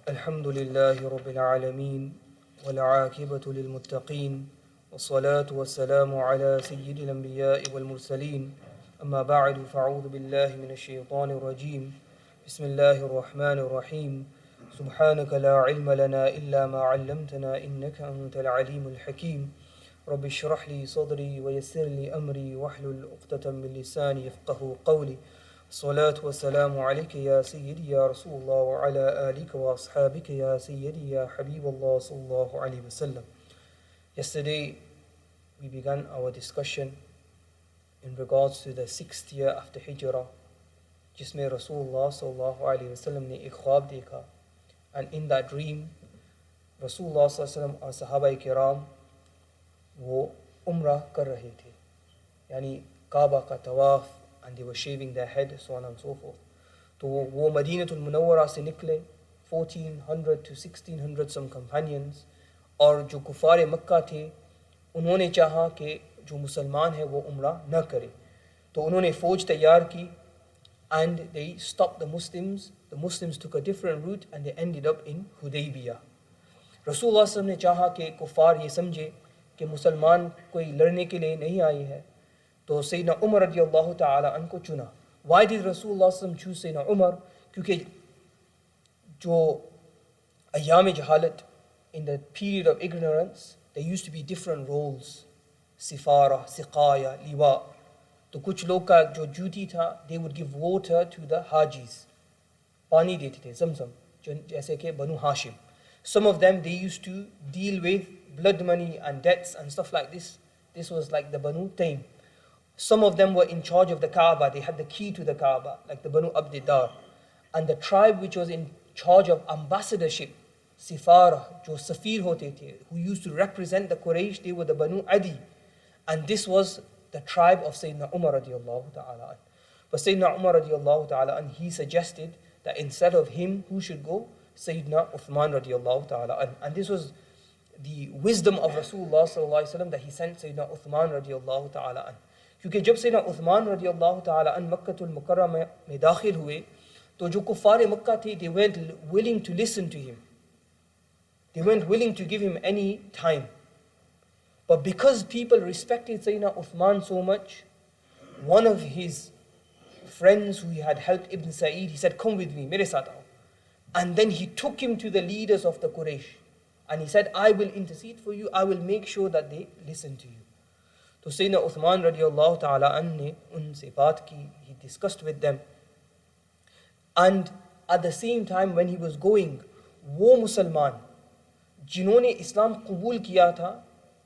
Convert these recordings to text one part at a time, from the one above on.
الحمد لله رب العالمين والعاقبة للمتقين والصلاة والسلام على سيد الأنبياء والمرسلين أما بعد فأعوذ بالله من الشيطان الرجيم بسم الله الرحمن الرحيم سبحانك لا علم لنا إلا ما علمتنا إنك أنت العليم الحكيم رب اشرح لي صدري ويسر لي أمري واحلل عقدة من لساني يفقه قولي الصلاة والسلام عليك يا سيدي يا رسول الله وعلى آلك وأصحابك يا سيدي يا حبيب الله صلى الله عليه وسلم. Yesterday we began our discussion in regards to the 6th year after Hijrah, जिसमें Rasulullah sallallahu alaihi wasallam ने एक ख्वाब देखा, and in that dream Rasulullah sallallahu alaihi wasallam और सहाबा किराम वो उम्रा कर रहे थे, यानी काबा का तवाफ, and they were shaving their head, so on and so forth. तो वो मदीनतुल मुनव्वरा से निकले, 1400 to 1600 some companions, और जो कुफार मक्का थे उन्होंने चाहा कि जो मुसलमान है वो उम्रा न करे, तो उन्होंने फ़ौज तैयार की, and they stopped the Muslims took a different route and they ended up in Hudaybiyah. रसूलुल्लाह सल्लल्लाहु अलैहि वसल्लम ने चाहा कि कुफार ये समझे कि मुसलमान कोई लड़ने के लिए नहीं आए हैं, तो सैयदना उमर रज़ियल्लाहु ताला अन्हु को चुना. Why did Rasulullah sallallahu choose सैयदना उमर? क्योंकि जो अय्याम जहालत, in the period of ignorance, there used to be different roles, सिफारा, सिकाया, लिवा. तो कुछ लोग का जो ड्यूटी था, they would give water to the hajis, पानी देते थे ज़मज़म, जैसे कि बनु Hashim. Some of them, they used to deal with blood money and debts and stuff like this. This was like the Banu Taym. Some of them were in charge of the Kaaba, they had the key to the Kaaba, like the Banu Abdiddar. And the tribe which was in charge of ambassadorship, Sifara, jo Safir hote the, who used to represent the Quraysh, they were the Banu Adi. And this was the tribe of Sayyidina Umar radiallahu ta'ala. But Sayyidina Umar radiallahu ta'ala, he suggested that instead of him, who should go? Sayyidina Uthman radiallahu ta'ala. And this was the wisdom of Rasulullah sallallahu alaihi wasallam, that he sent Sayyidina Uthman radiallahu ta'ala. क्योंकि जब सैयदना उस्मान रज़ियल्लाहु ताला अन मक्कतुल मुकर्रमा में दाखिल हुए, तो जो कुफ़ार मक्का थे, they weren't willing to listen to him, they weren't willing to give him any time. But because people respected Sayyidina Uthman so much, one of his friends who had helped Ibn Sa'id, he said, come with me, mere saath aao. And then he took him to the leaders of the Quraysh and he said, I will intercede for you, I will make sure that they listen to you. तो सैयदना उस्मान रज़ियल्लाहु ताला अन्हु ने उनसे बात की, he discussed with them. And at the same time when he was going, वो मुसलमान जिन्होंने इस्लाम कबूल किया था,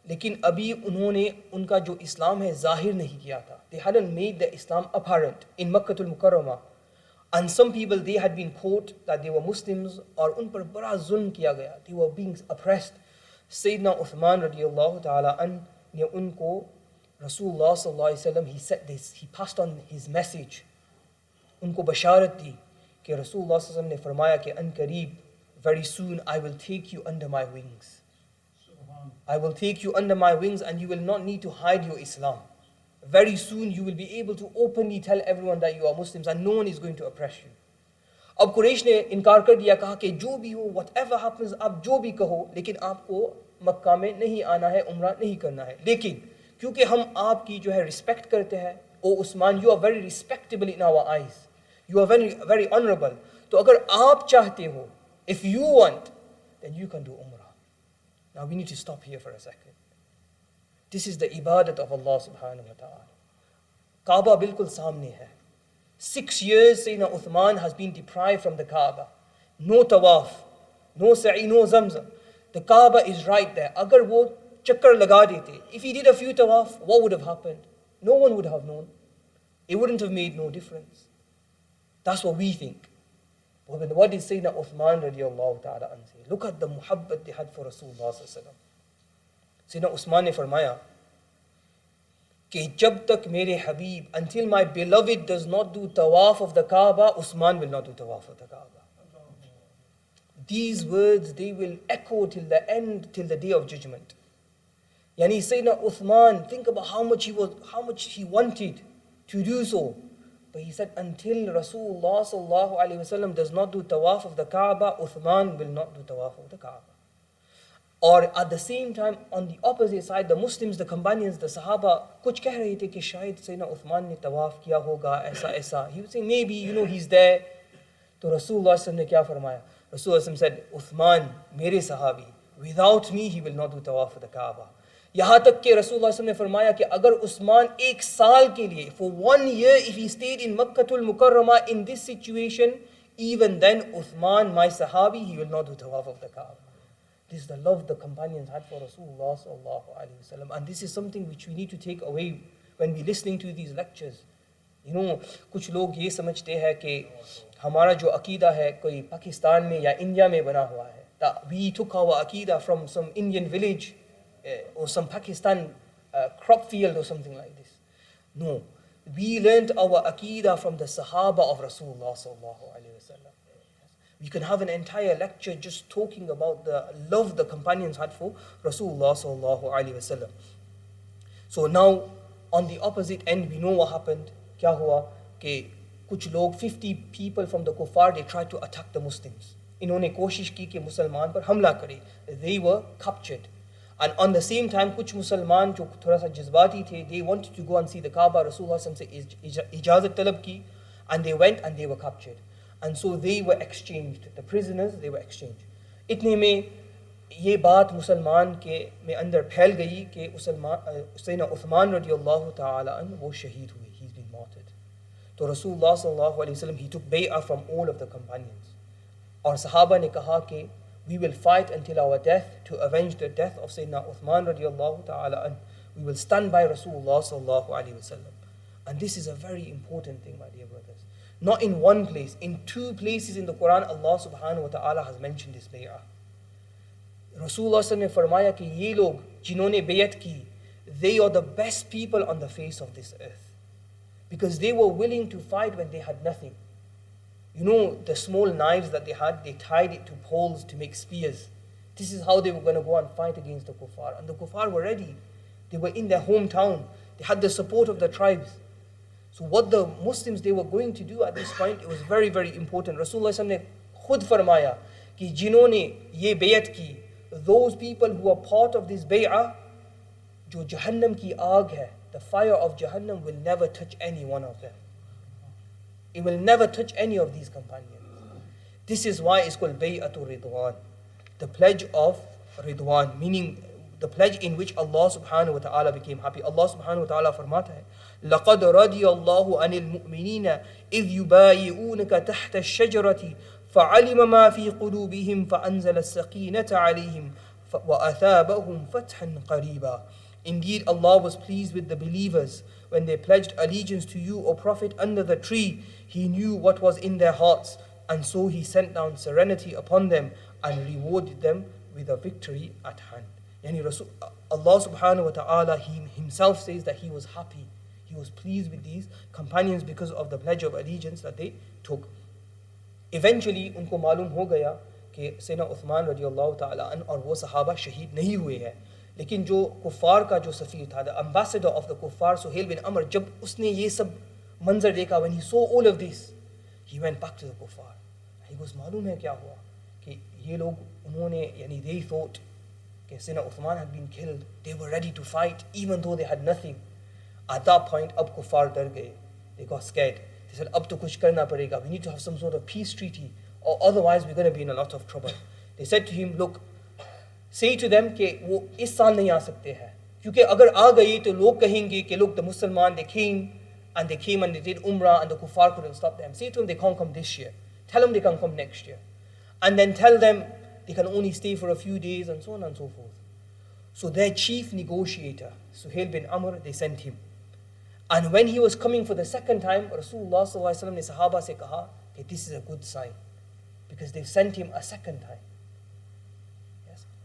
लेकिन अभी उन्होंने उनका जो इस्लाम है ज़ाहिर नहीं किया था, they hadn't made the Islam apparent in Makkatul Mukarramah. And some people, they had been caught that they were Muslims, और उन पर बड़ा जुल्म किया गया, they were being oppressed. सैयदना उस्मान रज़ियल्लाहु ताला अन्हु ने उनको Rasulullah sallallahu alaihi wasallam, he said this, he passed on his message, उनको बशारत दी कि Rasulullah sallallahu alaihi wasallam ने फरमाया कि अन करीब, very soon I will take you under my wings, I will take you under my wings and you will not need to hide your Islam. Very soon you will be able to openly tell everyone that you are Muslims and no one is going to oppress you. अब कुरैश ने इनकार कर दिया, कहा कि जो भी हो, whatever happens, आप जो भी कहो, लेकिन आपको मक्का में नहीं आना है, उम्रा नहीं करना है. लेकिन क्योंकि हम आपकी जो है रिस्पेक्ट करते हैं, ओ Usman, you are very respectable in our eyes, you are very very honorable, तो अगर आप चाहते हो, if you want, then you can do umrah. Now we need to stop here for a second. This is the ibadat of Allah subhanahu wa ta'ala. Kaaba bilkul सामने है. 6 years Sayyidina Uthman has been deprived from the Kaaba. No tawaf, no sa'i, no zamzam. The Kaaba is right there. अगर वो चक्कर लगा देते, if he did a few tawaf, what would have happened? No one would have known. It wouldn't have made no difference. That's what we think. But what did Sayyidina Uthman radiallahu ta'ala anhu say? Look at the muhabbat they had for Rasulullah sallallahu alaihi wasallam. Sayyidina Uthman ने फरमाया कि जब तक मेरे हबीब, until my beloved does not do tawaf of the Kaaba, Uthman will not do tawaf of the Kaaba. These words, they will echo till the end, till the day of judgment. Yani Sayyidina Uthman, think about how much he wanted to do so. But he said, until Rasulullah sallallahu alaihi wasallam does not do tawaf of the Kaaba, Uthman will not do tawaf of the Kaaba. Or at the same time, on the opposite side, the Muslims, the companions, the Sahaba, कुछ कह रहे थे कि शायद Sayyidina Uthman ने तवाफ किया होगा, ऐसा ऐसा. He was saying, maybe, he's there. तो Rasulullah sallallahu ने क्या फरमाया? Rasulullah said, Uthman, मेरे sahabi, without me he will not do tawaf of the Kaaba. यहाँ तक कि Rasulullah sallallahu ने फरमाया कि अगर उस्मान एक साल के लिए, for 1 year, if he stayed in Makkatul Mukarramah in this situation, even then Uthman, my sahabi, he will not do tawaf of the Kaaba. This is the love the companions had for Rasulullah sallallahu alaihi wasallam, and this is something which we need to take away when we listening to these lectures. कुछ लोग ये समझते हैं कि हमारा जो अकीदा है कोई पाकिस्तान में या इंडिया में बना हुआ है. That we took our aqidah from some Indian village or some Pakistan crop field or something like this. No, we learned our aqidah from the Sahaba of Rasulullah sallallahu alaihi wasallam. We can have an entire lecture just talking about the love the companions had for Rasulullah sallallahu alaihi wasallam. So now, on the opposite end, we know what happened. क्या हुआ कि कुछ लोग 50 people from the kuffar, they tried to attack the Muslims. इन्होंने कोशिश की कि मुसलमान पर हमला करे. They were captured. And on the same time, कुछ मुसलमान जो थोड़ा सा जज्बाती थे, they wanted to go and see the Kaaba. Rasulullah से इजाज़त तलब की, and they went and they were captured. And so they were exchanged. The prisoners, they were exchanged. इतने में ये बात मुसलमान के में अंदर फैल गई कि सैयदना उस्मान रज़ियल्लाहु ताला अन्हु वो शहीद हुए. He's been martyred. तो रसूलुल्लाह सल्लल्लाहु अलैहि वसल्लम, he took bay'ah from all of the companions. और सहाबा ने कहा कि we will fight until our death to avenge the death of Sayyidina Uthman radiallahu ta'ala anhu. We will stand by Rasulullah sallallahu alaihi wasallam. And this is a very important thing, my dear brothers. Not in one place, in 2 places in the Quran, Allah subhanahu wa ta'ala has mentioned this bay'ah. Rasulullah sallallahu ने फरमाया कि ये लोग जिन्होंने bay'at की, they are the best people on the face of this earth. Because they were willing to fight when they had nothing. The small knives that they had, they tied it to poles to make spears. This is how they were going to go and fight against the kuffar. And the kuffar were ready. They were in their hometown. They had the support of the tribes. So what the Muslims, they were going to do at this point, it was very, very important. Rasulullah ने खुद फरमाया कि जिन्होंने ये bay'at की, those people who are part of this bay'ah, जो जहन्नम की आग है, the fire of Jahannam will never touch any one of them. It will never touch any of these companions. This is why it's called Bay'atul Ridwan, the pledge of Ridwan, meaning the pledge in which Allah subhanahu wa ta'ala became happy. Allah subhanahu wa ta'ala فرماتا है لَقَدْ رَضِيَ اللَّهُ عَنِ الْمُؤْمِنِينَ إِذْ يُبَايِعُونَكَ تَحْتَ الشَّجَرَةِ فَعَلِمَ مَا فِي قُلُوبِهِمْ فَأَنزَلَ السَّكِينَةَ عَلَيْهِمْ وَأَثَابَهُمْ فَتْحًا قَرِيبًا. Indeed, Allah was pleased with the believers when they pledged allegiance to you, O Prophet, under the tree. He knew what was in their hearts, and so He sent down serenity upon them and rewarded them with a victory at hand. Allah subhanahu wa ta'ala, He Himself says that He was happy. He was pleased with these companions because of the pledge of allegiance that they took. Eventually, उनको मालूम हो गया कि सैयदना उस्मान रज़ियल्लाहु ताला अन्हु और वो सहाबा शहीद नहीं हुए हैं. लेकिन जो कुफ़ार का जो सफ़ीर था, the ambassador of the kuffar, Suhail bin Amr, जब उसने ये सब मंजर देखा, when he saw all of this, he went back to the kuffar. He goes, मालूम है क्या हुआ कि ये लोग उन्होंने they thought कि Sayyidina Uthman had been killed. They were ready to fight even though they had nothing. At that point, अब कुफ़ार डर गए. They got scared. They said, अब तो कुछ करना पड़ेगा. We need to have some sort of peace treaty, or otherwise we're going to be in a lot of trouble. They said to him, look, say to them कि वो इस साल नहीं आ सकते हैं, क्योंकि अगर आ गए तो लोग कहेंगे कि look, the Musliman, they came and they did Umrah and the kuffar couldn't stop them. Say to them they can't come this year. Tell them they can come next year. And then tell them they can only stay for a few days, and so on and so forth. So their chief negotiator, Suhail bin Amr, they sent him. And when he was coming for the second time, Rasulullah sallallahu alaihi wasallam ne sahaba se kaha that this is a good sign, because they've sent him a second time.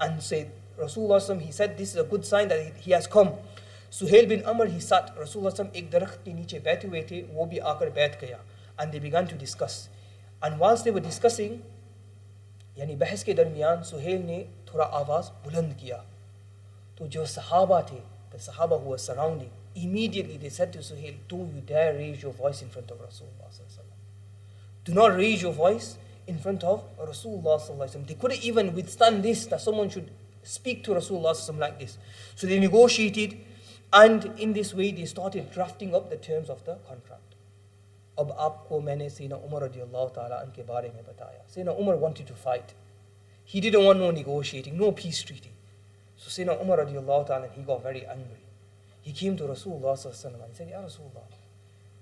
And said, Rasulullah, he said, this is a good sign that he has come. Suhail bin Amr, he sat. Rasulullah ek darakht ke niche baithe hue the, wo bhi aakar baith gaya. And they began to discuss. And whilst they were discussing, yani bahas ke darmiyan, Suhail ne thoda awaaz buland kiya. To jo sahaba the, the sahaba who were surrounding, Immediately they said to Suhail, don't you dare raise your voice in front of Rasulullah sallallahu alaihi wasallam. Do not raise your voice in front of Rasulullah sallallahu alaihi wasallam. They couldn't even withstand this, that someone should speak to Rasulullah sallallahu alaihi wasallam like this. So they negotiated, and in this way they started drafting up the terms of the contract. अब आपको मैंने Sayyidina Umar radiallahu ta'ala anke बारे में बताया. Sayyidina Umar wanted to fight. He didn't want no negotiating, no peace treaty. So Sayyidina Umar radiallahu ta'ala, he got very angry. He came to Rasulullah sallallahu alaihi wasallam and said, Ya Rasulullah,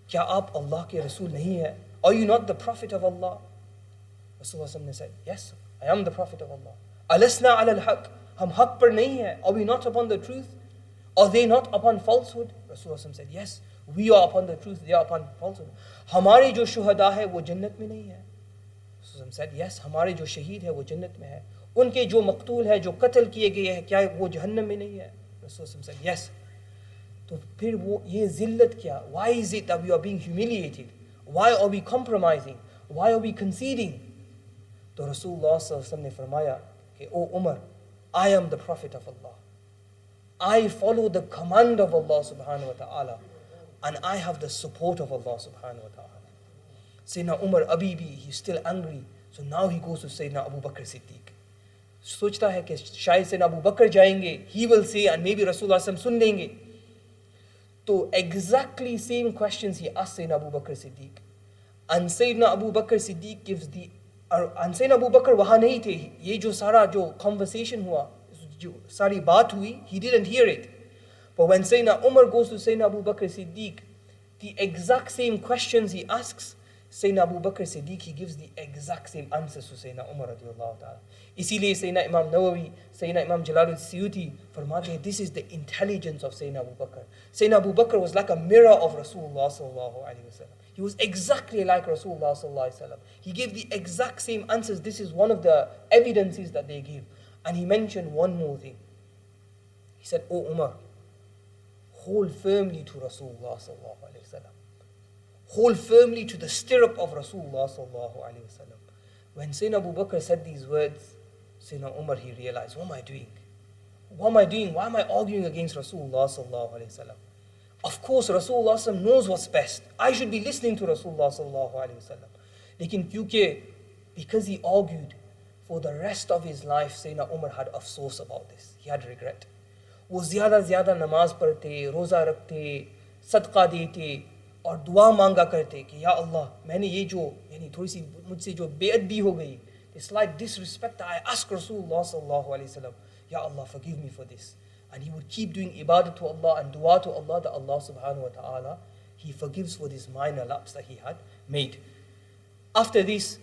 क्या आप अल्लाह के रसूल नहीं है? Are you not the Prophet of Allah? Rasulullah said, yes, I am the Prophet of Allah. Alasna ala al-haq, हम हक पर नहीं है? Are we not upon the truth? Are they not upon falsehood? Rasulullah said, yes, we are upon the truth, they are upon falsehood. हमारे जो शुहदा है वो जन्नत में नहीं है. Rasulullah said, yes, हमारे जो शहीद है वो जन्नत में है. उनके जो मकतूल है, जो कत्ल किए गए हैं, क्या वो जहन्नम में नहीं है? Rasulullah said, yes. तो फिर वो ये जिल्लत क्या? Why is it that we are being humiliated? Why are we compromising? Why are we conceding? तो Rasulullah sallallahu alaihi wasallam ने फरमाया कि O Umar, I am the Prophet of Allah. I follow the command of Allah subhanahu wa ta'ala, and I have the support of Allah subhanahu wa ta'ala. Sayyidina Umar Abibi, he's still angry. So now he goes to Sayyidina Abu Bakr Siddiq. सोचता है कि शायद Sayyidina Abu Bakr जाएंगे, he will say, and maybe Rasulullah sallallahu alaihi wasallam सुन लेंगे. तो exactly same questions he asked Sayyidina Abu Bakr Siddiq. And Sayyidina Abu Bakr Siddiq gives the, and Sayyidina Abu Bakr वहाँ नहीं थे. ये जो सारा जो conversation हुआ, जो सारी बात हुई, he didn't hear it. But when Sayyidina Umar goes to Sayyidina Abu Bakr Siddiq, the exact same questions he asks, Sayyidina Abu Bakr Siddiq, he gives the exact same answers to Sayyidina Umar radiallahu ta'ala. इसीलिए Sayyidina Imam Nawawi, Sayyidina Imam Jalal al-Suyuti फरमाते हैं, this is the intelligence of Sayyidina Abu Bakr. Sayyidina Abu Bakr was like a mirror of Rasulullah sallallahu alaihi wasallam. He was exactly like Rasulullah sallallahu alaihi wasallam. He gave the exact same answers. This is one of the evidences that they gave. And he mentioned one more thing. He said, O Umar, hold firmly to Rasulullah sallallahu alaihi wasallam. Hold firmly to the stirrup of Rasulullah sallallahu alaihi wasallam. When Sayyidina Abu Bakr said these words, Sayyidina Umar, he realized, what am I doing? What am I doing? Why am I arguing against Rasulullah sallallahu alaihi wasallam? Of course, Rasulullah sallallahu alaihi wasallam knows what's best. I should be listening to Rasulullah sallallahu alaihi wasallam. Lekin kyunki, because he argued for the rest of his life, Sayyidina Umar had afsoos about this. He had regret. वो ज़्यादा नमाज पढ़ते, रोज़ा रखते, सदका देते और दुआ मांगा करते कि या अल्लाह, मैंने ये जो यानी थोड़ी सी मुझसे जो बेअदबी हो गई, this slight disrespect, I ask Rasulullah sallallahu alaihi wasallam, Ya Allah, forgive me for this. And he would keep doing ibadah to Allah and dua to Allah, that Allah subhanahu wa ta'ala, he forgives for this minor lapse that he had made. After this,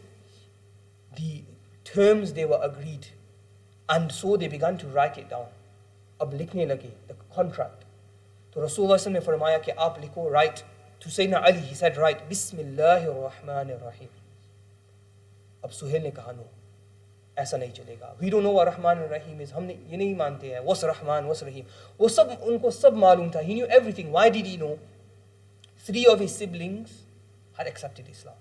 the terms they were agreed, and so they began to write it down. अब लिखने लगे, the contract. तो Rasulullah sallallahu alaihi wasallam ने फरमाया कि आप लिखो, write. To Sayyidina Ali, he said, write, Bismillahir Rahmanir Rahim. अब सुहेल ने कहा, no, ऐसा नहीं चलेगा. We don't know what Rahman and Rahim is. हमने ये नहीं मानते हैं. What's Rahman, what's Rahim? वो सब उनको सब मालूम था. He knew everything. Why did he know? 3 of his siblings had accepted Islam.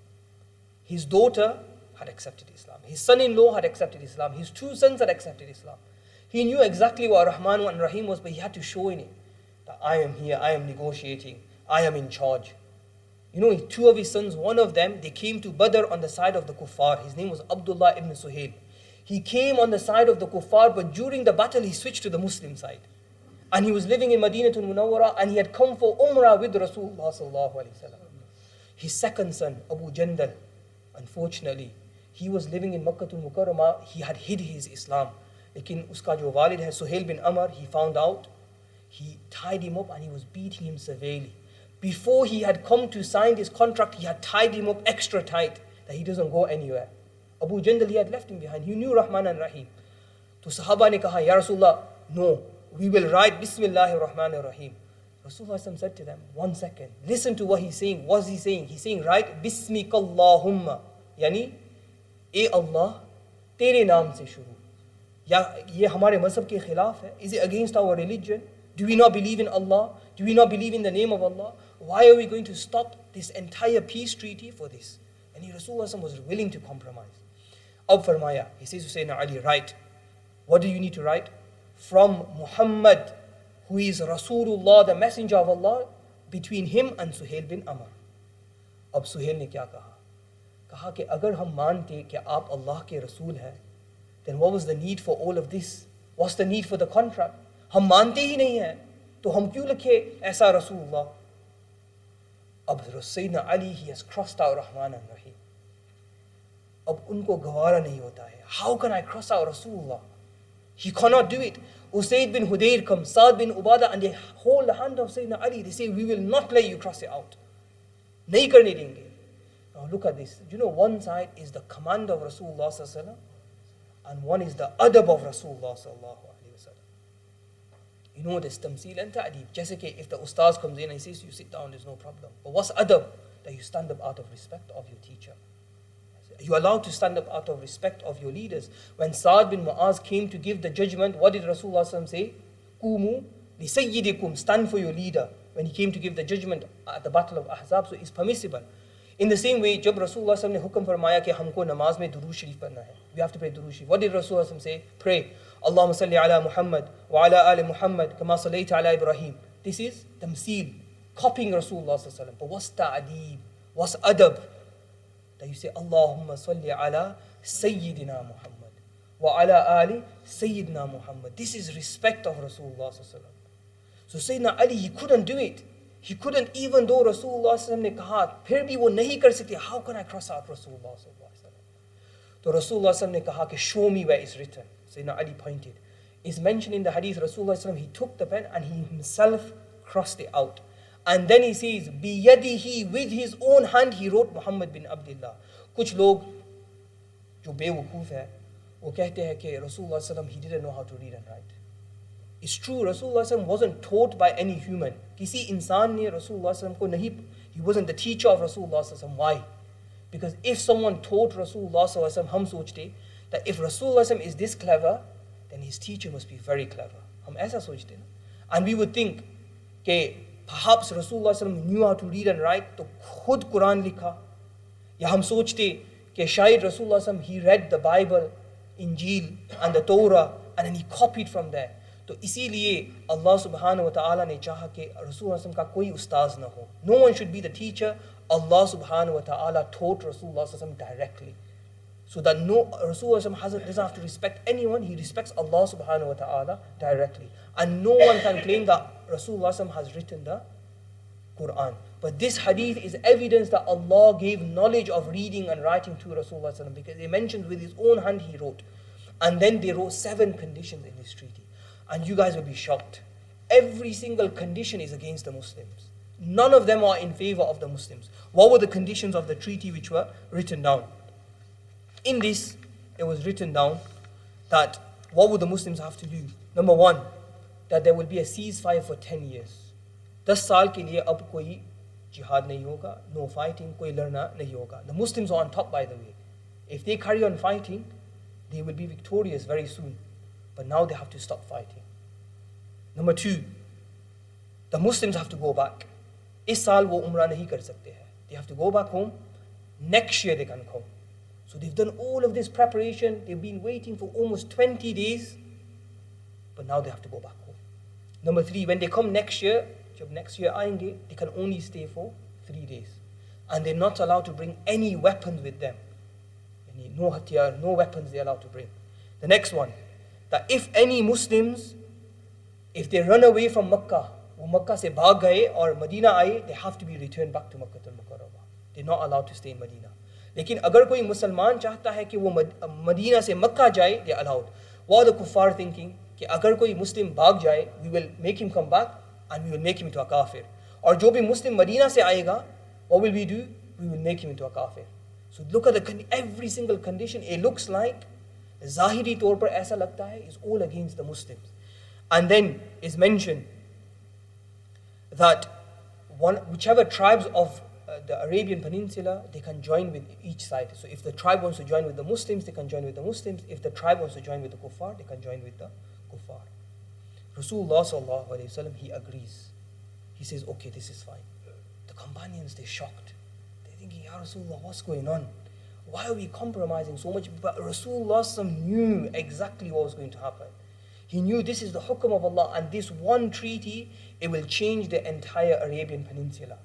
His daughter had accepted Islam. His son-in-law had accepted Islam. His 2 sons had accepted Islam. He knew exactly what Rahman and Rahim was, but he had to show in it that I am here, I am negotiating, I am in charge. You know, 2 of his sons, one of them, they came to Badr on the side of the kuffar. His name was Abdullah ibn Suhail. He came on the side of the kuffar, but during the battle he switched to the Muslim side. And he was living in Madinatul Munawwara, and he had come for Umrah with Rasulullah sallallahu alaihi wasallam. His second son, Abu Jandal, unfortunately, he was living in Makkatul Mukarramah. He had hid his Islam. लेकिन उसका जो वालिद है Suhail bin Amr, he found out, he tied him up and he was beating him severely. Before he had come to sign this contract, he had tied him up extra tight that he doesn't go anywhere. Abu Jandal, he had left him behind. He knew Rahman and Rahim. तो Sahaba ne kaha, Ya Rasulullah, no, we will write Bismillahir Rahmanir Rahim. Rasulullah said to them, 1 second, listen to what he's saying. What's he saying? He's saying, write Bismikallahumma, yani, A Allah, तेरे नाम से शुरू. या ये हमारे मज़हब के खिलाफ है? Is it against our religion? Do we not believe in Allah? Do we not believe in the name of Allah? Why are we going to stop this entire peace treaty for this? And Rasulullah was willing to compromise. Ab farmaya, he says to Sayyidina Ali, write. What do you need to write? From Muhammad, who is Rasulullah, the messenger of Allah, between him and Suhail bin Amr. अब सुहेल ने क्या कहा कि अगर हम मानते कि आप अल्लाह के रसूल हैं, then what was the need for all of this? What's the need for the contract? हम मानते ही नहीं हैं, तो हम क्यों लिखे ऐसा रसूलullah? अब सैयदना Ali, he has crossed out Rahman and Rahim. अब उनको गवारा नहीं होता है. How can I cross out Rasulullah? He cannot do it. Usayd bin Hudayr comes, Saad bin Ubadah, and they hold the hand of Sayyidina Ali. They say, we will not let you cross it out. Nahi karne denge. Now look at this. You know, one side is the command of Rasulullah sallallahu alaihi wasallam, and one is the adab of Rasulullah sallallahu alaihi wasallam. You know, there's tamsil and ta'deeb. Jaise ke if the ustaz comes in and he says, you sit down, there's no problem. But what's adab? That you stand up out of respect of your teacher. You're allowed to stand up out of respect of your leaders. When Sa'd bin Mu'az came to give the judgment, what did Rasulullah sallallahu alaihi wasallam say? Qumu li sayyidikum, stand for your leader. When he came to give the judgment at the battle of Ahzab, so it's permissible. In the same way, jab Rasulullah sallallahu alaihi wasallam ne hukum farmaya ki humko namaz mein durood sharif padhna hai. We have to pray durood sharif. What did Rasulullah sallallahu alaihi wasallam say? Pray, Allahumma salli ala Muhammad wa ala ali Muhammad kama sallaita ala Ibrahim. This is tamsil, copying Rasulullah sallallahu alaihi wasallam. But what's ta'deeb? What's adab? That you say, Allahumma salli ala Sayyidina Muhammad wa ala ali Sayyidina Muhammad. This is respect of Rasulullah sallallahu alaihi wasallam. So Sayyidina Ali, he couldn't do it. He couldn't, even though Rasulullah sallallahu alaihi wasallam ne kaha, phir bhi wo nahi kar sakte. How can I cross out Rasulullah sallallahu alaihi wasallam? So Rasulullah sallallahu alaihi wasallam ne kaha ki show me where it's written. Sayyidina Ali pointed. It's mentioned in the hadith, Rasulullah sallallahu alaihi wasallam, he took the pen and he himself crossed it out. And then he says, biyadihi, with his own hand, he wrote Muhammad bin Abdullah. Kuch log, jo bewakoof hai, wo kehte hai ki Rasulullah sallam, he didn't know how to read and write. It's true, Rasulullah sallam wasn't taught by any human. Kisi insan ne Rasulullah sallam ko nahi, he wasn't the teacher of Rasulullah sallam. Why? Because if someone taught Rasulullah sallam, hum sochte, that if Rasulullah sallam is this clever, then his teacher must be very clever. Hum aisa sochte na. And we would think, ke perhaps Rasulullah sallam knew how to read and write, to khud Quran likha. Ya hum sochte ke shayad Rasulullah sallam, he read the Bible, Injil and the Torah, and then he copied from there. तो इसीलिए Allah subhanahu wa ta'ala ने चाहा कि Rasulullah sallam का कोई उस्ताद ना हो. No one should be the teacher. Allah subhanahu wa ta'ala taught Rasulullah sallam directly. So that no, Rasulullah sallam doesn't have to respect anyone, he respects Allah subhanahu wa ta'ala directly. And no one can claim that Rasulullah sallam has written the Quran. But this hadith is evidence that Allah gave knowledge of reading and writing to Rasulullah sallam, because they mentioned with his own hand he wrote. And then they wrote 7 conditions in this treaty. And you guys will be shocked. Every single condition is against the Muslims. None of them are in favor of the Muslims. What were the conditions of the treaty which were written down? In this, it was written down that what would the Muslims have to do? Number 1, that there will be a ceasefire for 10 years. 10 saal ke liye ab koi jihad nahi hoga, no fighting, koi larna nahi hoga. The Muslims are on top, by the way. If they carry on fighting, they will be victorious very soon. But now they have to stop fighting. Number 2, the Muslims have to go back. Is saal wo umrah nahi kar sakte hai. They have to go back home. Next year they can come. So they've done all of this preparation. They've been waiting for almost 20 days. But now they have to go back home. Number 3, when they come next year, jab next year aayenge, they can only stay for 3 days. And they're not allowed to bring any weapons with them. No hatiyar, no weapons they're allowed to bring. The next one, that if any Muslims, if they run away from Makkah, wo Makkah se bhag gaye or Medina aaye, they have to be returned back to Makkah al-Mukarramah. They're not allowed to stay in Medina. लेकिन अगर कोई मुसलमान चाहता है कि वो Medina से मक्का जाए, they allowed. What are the kuffar thinking? कि अगर कोई मुस्लिम भाग जाए, we will make him come back and we will make him into a kafir. और जो भी मुस्लिम मदीना से आएगा, what will we do? We will make him into a kafir. So look at every single condition. It looks like Zahiri तौर पर ऐसा लगता है is all against the Muslims. And then is mentioned that whichever tribes of the Arabian Peninsula, they can join with each side. So if the tribe wants to join with the Muslims, they can join with the Muslims. If the tribe wants to join with the Kuffar, they can join with the Kuffar. Rasulullah sallallahu alaihi wasallam, he agrees. He says, okay, this is fine. The companions, they're shocked. They're thinking, Ya Rasulullah, what's going on? Why are we compromising so much? But Rasulullah knew exactly what was going to happen. He knew this is the hukm of Allah, and this one treaty, it will change the entire Arabian Peninsula.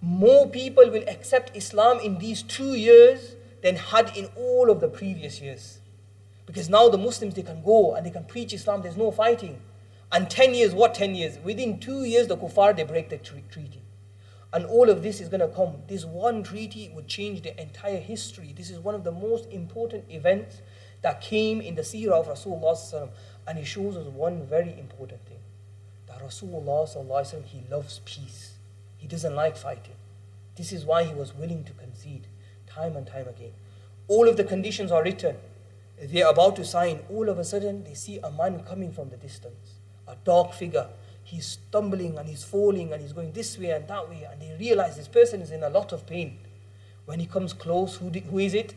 More people will accept Islam in these 2 years than had in all of the previous years. Because now the Muslims, they can go and they can preach Islam, there's no fighting. And 10 years, what 10 years? Within 2 years, the kuffar, they break the treaty. And all of this is going to come. This one treaty would change the entire history. This is one of the most important events that came in the seerah of Rasulullah. And it shows us one very important thing. That Rasulullah, he loves peace. He doesn't like fighting. This is why he was willing to concede time and time again. All of the conditions are written. They're about to sign. All of a sudden, they see a man coming from the distance. A dark figure. He's stumbling and he's falling and he's going this way and that way. And they realize this person is in a lot of pain. When he comes close, who is it?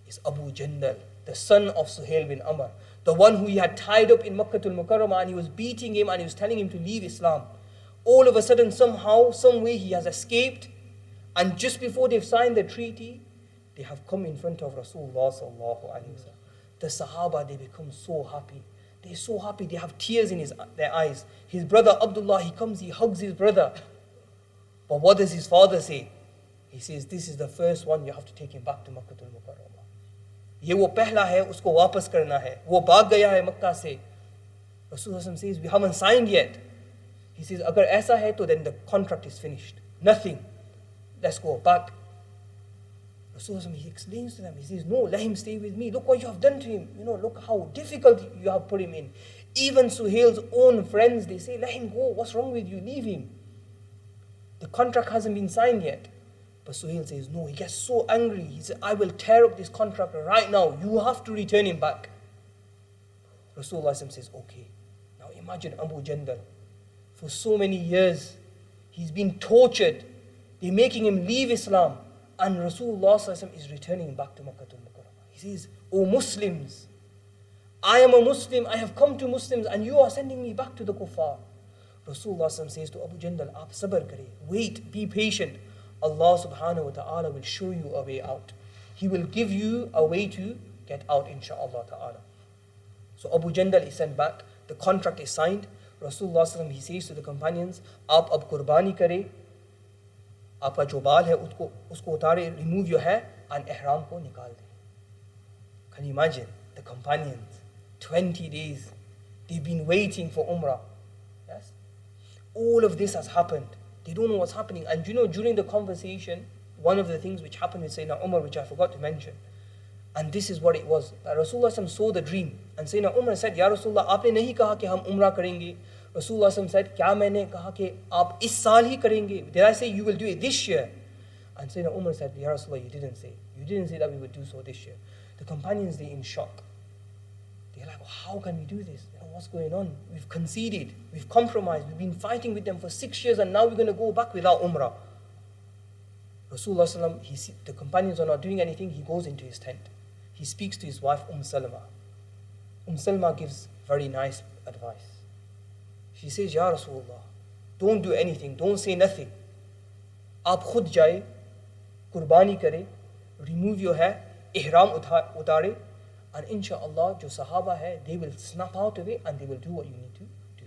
It's Abu Jandal, the son of Suhail bin Amr. The one who he had tied up in Makkah al-Mukarramah, and he was beating him and he was telling him to leave Islam. All of a sudden, somehow, some way he has escaped. And just before they've signed the treaty, they have come in front of Rasulullah sallallahu alaihi wasallam. The Sahaba, they become so happy. They're so happy, they have tears in their eyes. His brother Abdullah, he comes, he hugs his brother. But what does his father say? He says, this is the first one, you have to take him back to Makkah al-Mukarramah. Ye wo pehla hai, usko wapas karna hai. Wo bhag gaya hai Makkah se. Rasulullah says, we haven't signed yet. He says, agar aisa hai, to then the contract is finished. Nothing. Let's go back. Rasulullah, he explains to them, he says, no, let him stay with me. Look what you have done to him. Look how difficult you have put him in. Even Suhail's own friends, they say, let him go. What's wrong with you? Leave him. The contract hasn't been signed yet. But Suhail says, no, he gets so angry. He says, I will tear up this contract right now. You have to return him back. Rasulullah says, okay. Now imagine Abu Jandal. For so many years, he's been tortured. They're making him leave Islam. And Rasulullah is returning back to Makkah al-Mukarramah. He says, O Muslims, I am a Muslim, I have come to Muslims, and you are sending me back to the kuffar. Rasulullah says to Abu Jandal, Aap sabr kare, wait, be patient. Allah subhanahu wa ta'ala will show you a way out. He will give you a way to get out, insha'Allah ta'ala. So Abu Jandal is sent back, the contract is signed. Rasulullah he says to the companions, Aap ab qurbani kare, आपका जो बाल है उसको उतारे, remove your hair, and ihram को निकाल दे. Can you imagine the companions? 20 days they've been waiting for Umrah. Yes, all of this has happened. They don't know what's happening. And during the conversation, one of the things which happened with Sayyidina Umar, which I forgot to mention, and this is what it was, that Rasulullah saw the dream, and Sayyidina Umar said, Ya Rasulullah, आपने नहीं कहा कि हम Umrah करेंगे. Rasulullah said, क्या मैंने कहा कि आप इस साल ही करेंगे? Did I say you will do it this year? And Sayyidina Umar said, Ya Rasulullah, you didn't say. You didn't say that we would do so this year. The companions, they're in shock. They're like, how can we do this? What's going on? We've conceded. We've compromised. We've been fighting with them for 6 years, and now we're going to go back without Umrah. Rasulullah, the companions are not doing anything. He goes into his tent. He speaks to his wife, Salama. Salama gives very nice advice. She says, Ya Rasulullah, don't do anything, don't say nothing. Aap khud jaye, qurbani kare, remove your hair, ihram utare, and insha'Allah, jo sahaba hai, they will snap out of it and they will do what you need to do.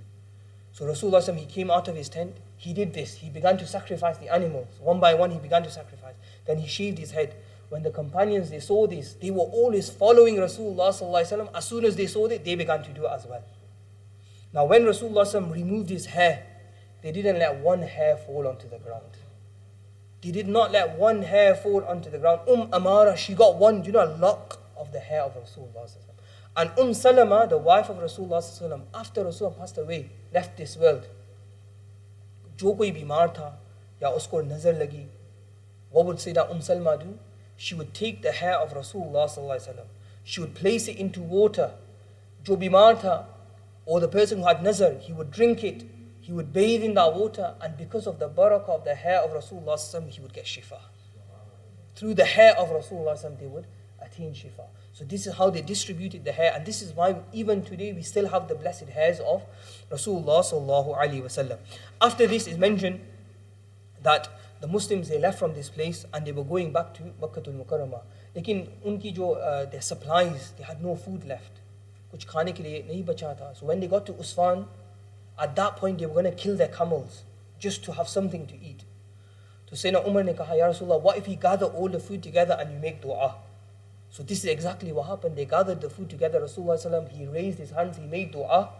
So Rasulullah, he came out of his tent, he did this, he began to sacrifice the animals. One by one, he began to sacrifice. Then he shaved his head. When the companions, they saw this, they were always following Rasulullah sallallahu alaihi wasallam. As soon as they saw it, they began to do it as well. Now when Rasulullah removed his hair, they didn't let one hair fall onto the ground. They did not let one hair fall onto the ground. Amara, she got one, a lock of the hair of Rasulullah. And Salama, the wife of Rasulullah, after Rasulullah passed away, left this world. Jo koi bimar tha, ya usko nazar lagi, what would Sayyidah Salama do? She would take the hair of Rasulullah, she would place it into water. Jo bimar tha, or the person who had nazar, he would drink it, he would bathe in that water, and because of the barakah of the hair of Rasulullah, he would get shifa. Through the hair of Rasulullah, they would attain shifa. So this is how they distributed the hair, and this is why even today we still have the blessed hairs of Rasulullah sallallahu alaihi wasallam. After this is mentioned that the Muslims, they left from this place and they were going back to Makkah al-Mukarramah. Lekin unki jo their supplies, they had no food left. कुछ खाने के लिए नहीं बचा था. So when they got to Usfan, at that point they were going to kill their camels just to have something to eat. So Sayyidina Umar ne kaha, Ya Rasulullah, what if we gather all the food together and you make dua? So this is exactly what happened. They gathered the food together. Rasulullah sallam, he raised his hands, he made dua,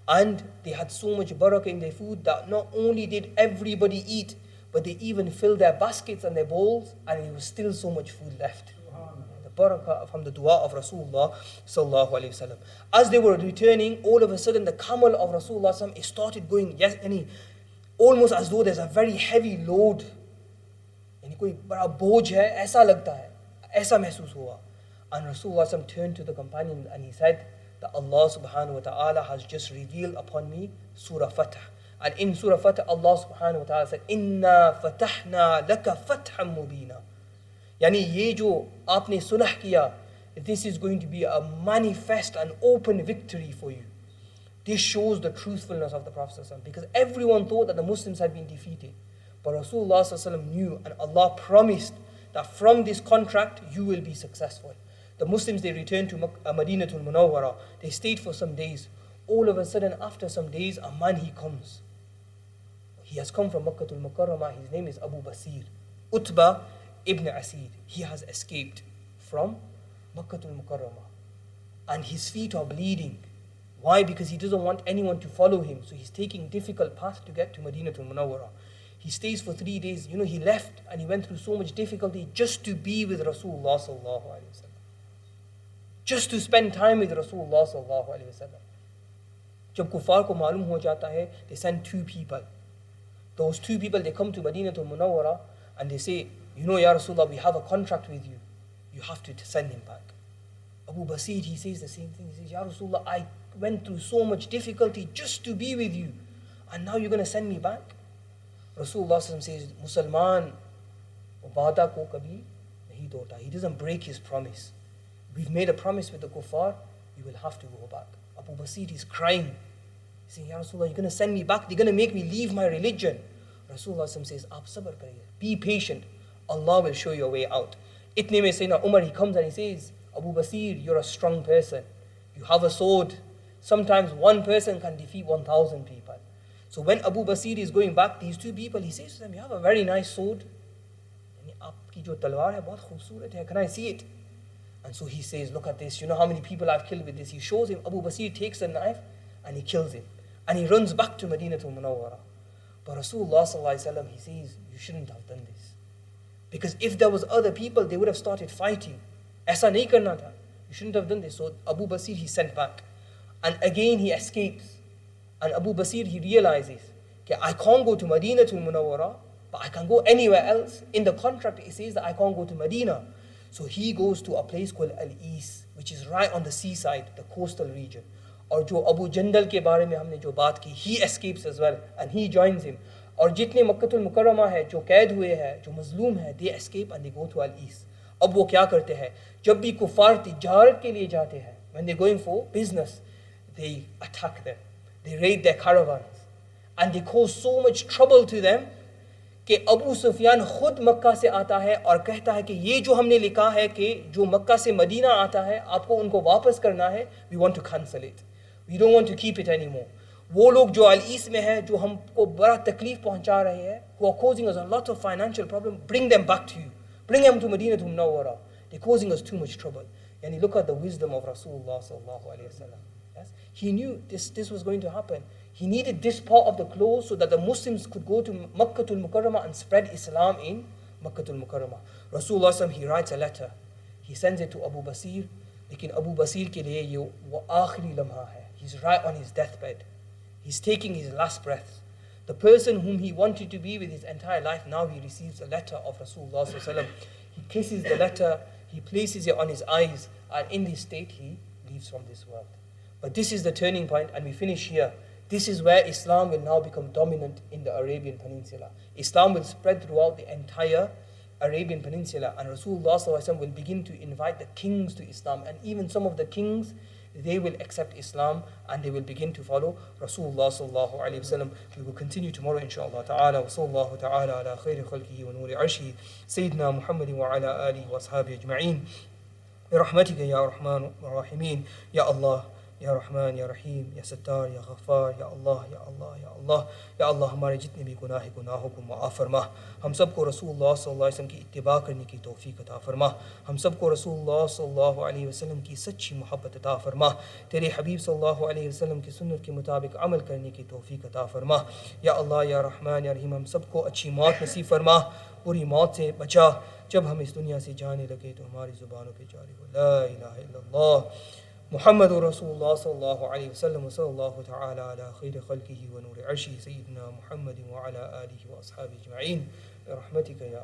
and they had so much barakah in their food that not only did everybody eat, but they even filled their baskets and their bowls, and there was still so much food left. The barakah from the dua of Rasulullah sallallahu alaihi wasallam. As they were returning, all of a sudden the camel of Rasulullah sallam, it started going, yes, almost as though there's a very heavy load. कोई बड़ा बोझ है ऐसा लगता है, ऐसा महसूस हुआ. And Rasulullah sallam turned to the companion and he said that Allah subhanahu wa ta'ala has just revealed upon me Surah Fatah. And in Surah Fatah, Allah subhanahu wa ta'ala said, Inna fatahna laka fatham mubina. Yani ye jo aapne sulah kiya, this is going to be a manifest and open victory for you. This shows the truthfulness of the Prophet sallam, because everyone thought that the Muslims had been defeated. But Rasulullah sallam knew, and Allah promised that from this contract you will be successful. The Muslims, they returned to Madinatul Munawwara. They stayed for some days. All of a sudden, after some days, a man, he comes. He has come from Makkatul Mukarramah. His name is Abu Basir, Utbah ibn Asid. He has escaped from Makkatul Mukarramah. And his feet are bleeding. Why? Because he doesn't want anyone to follow him. So he's taking difficult path to get to Madinatul Munawwara. He stays for 3 days. He left and he went through so much difficulty just to be with Rasulullah sallallahu alaihi wasallam. Just to spend time with Rasulullah sallallahu alaihi wasallam. Jab kuffar ko malum ho jata hai, they send 2 people. Those 2 people, they come to Madinatul Munawwara and they say, Ya Rasulullah, we have a contract with you. You have to send him back. Abu Basir, he says the same thing. He says, Ya Rasulullah, I went through so much difficulty just to be with you. And now you're going to send me back? Rasulullah says, Musalman, wada ko kabhi nahi tota. He doesn't break his promise. We've made a promise with the kuffar, you will have to go back. Abu Basir is crying. He's saying, Ya Rasulullah, you're going to send me back? They're going to make me leave my religion. Rasulullah says, Aap sabr kariye. Be patient. Allah will show you a way out. Itne mein Sayyidina Umar, he comes and he says, Abu Basir, you're a strong person. You have a sword. Sometimes one person can defeat 1,000 people. So when Abu Basir is going back, these 2 people, he says to them, you have a very nice sword. Aapki jo talwar hai, bahut khoobsurat hai. Can I see it? And so he says, look at this. You know how many people I've killed with this? He shows him. Abu Basir takes a knife and he kills him. And he runs back to Madinatul Munawwara. But Rasulullah sallallahu alaihi wasallam, he says, you shouldn't have done this. Because if there was other people, they would have started fighting. Aisa nahi karna tha. You shouldn't have done this. So Abu Basir, he sent back. And again he escapes. And Abu Basir, he realizes, okay, I can't go to Madinatul Munawwara, but I can go anywhere else. In the contract, it says that I can't go to Medina. So he goes to a place called Al-Is, which is right on the seaside, the coastal region. Or jo Abu Jandal ke baare mein humne jo baat ki, he escapes as well, and he joins him. Or jitne Makkatul Mukarramah hai, jo qaid hue hai, jo mazloom hai, they escape and they go to Al-Is. Ab wo kya karte hai? Jab bhi kuffar tijarat ke liye jate hai, when they're going for business, they attack them. They raid their caravans. And they cause so much trouble to them कि अबू सुफियान खुद मक्का से आता है और कहता है कि ये जो हमने लिखा है कि जो मक्का से मदीना आता है आपको उनको वापस करना है, we want to cancel it. We don't want to keep it anymore. वो लोग जो अल-ईस में है, जो हमको बड़ा तकलीफ पहुंचा रहे हैं, who are causing us a lot of financial problem, bring them back to you. Bring them to Madinatul Munawwara. They're causing us too much trouble. And look at the wisdom of Rasulullah sallallahu alaihi wasallam. Yes? He knew this was going to happen. He needed this part of the close so that the Muslims could go to Makkatul Mukarramah and spread Islam in Makkatul Mukarramah. Rasulullah sallam, he writes a letter. He sends it to Abu Basir. Lekin Abu Basir ke liye ye wo aakhiri lamha hai. He's right on his deathbed. He's taking his last breath. The person whom he wanted to be with his entire life, now he receives a letter of Rasulullah sallallahu alaihi wasallam. He kisses the letter, he places it on his eyes, and in this state he leaves from this world. But this is the turning point, and we finish here. This is where Islam will now become dominant in the Arabian Peninsula. Islam will spread throughout the entire Arabian Peninsula, and Rasulullah sallallahu alaihi wasallam will begin to invite the kings to Islam, and even some of the kings, they will accept Islam and they will begin to follow Rasulullah sallallahu alaihi wasallam. We will continue tomorrow inshaAllah ta'ala. Wa sallallahu ta'ala ala khayri khalqihi wa nuri arshi Sayyidina Muhammadin wa ala alihi wa ashabihi ajma'in. Bi rahmatika ya Rahman wa Rahimin. Ya Allah, या रहमान या रहीम, या सत्तार, या गफ़ार, या अल्लाह या अल्लाह या अल्लाह या अल्लाह, हमारे जितने भी गुनाहों को माफ़ फरमा। हम सबको रसूलुल्लाह सल्लल्लाहु अलैहि वसल्लम की इत्तिबा करने की तौफ़ीक़ अता फरमा। हम सबको रसूलुल्लाह सल्लल्लाहु अलैहि वसल्लम की सच्ची मोहब्बत अता फरमा। तेरे हबीब सल्लल्लाहु अलैहि वसल्लम की सुन्नत के मुताबिक अमल करने की तौफ़ीक़ अता फरमा। या अल्लाह या रहमान या रहीम, हम सबको अच्छी मौत नसीब फरमा, बुरी मौत से बचा। जब हम इस दुनिया से जाने लगे तो हमारी ज़ुबानों पे जारी हो ला इलाहा इल्लल्लाह मुहम्मद रसूलुल्लाह सल्लल्लाहु अलैहि वसल्लम सल्लल्लाहु तआला अला खैर खल्क़िही व नूर अर्शिही सय्यिदना मुहम्मद व अला आलिहि व अस्हाबिही अजमईन बिरहमतिका या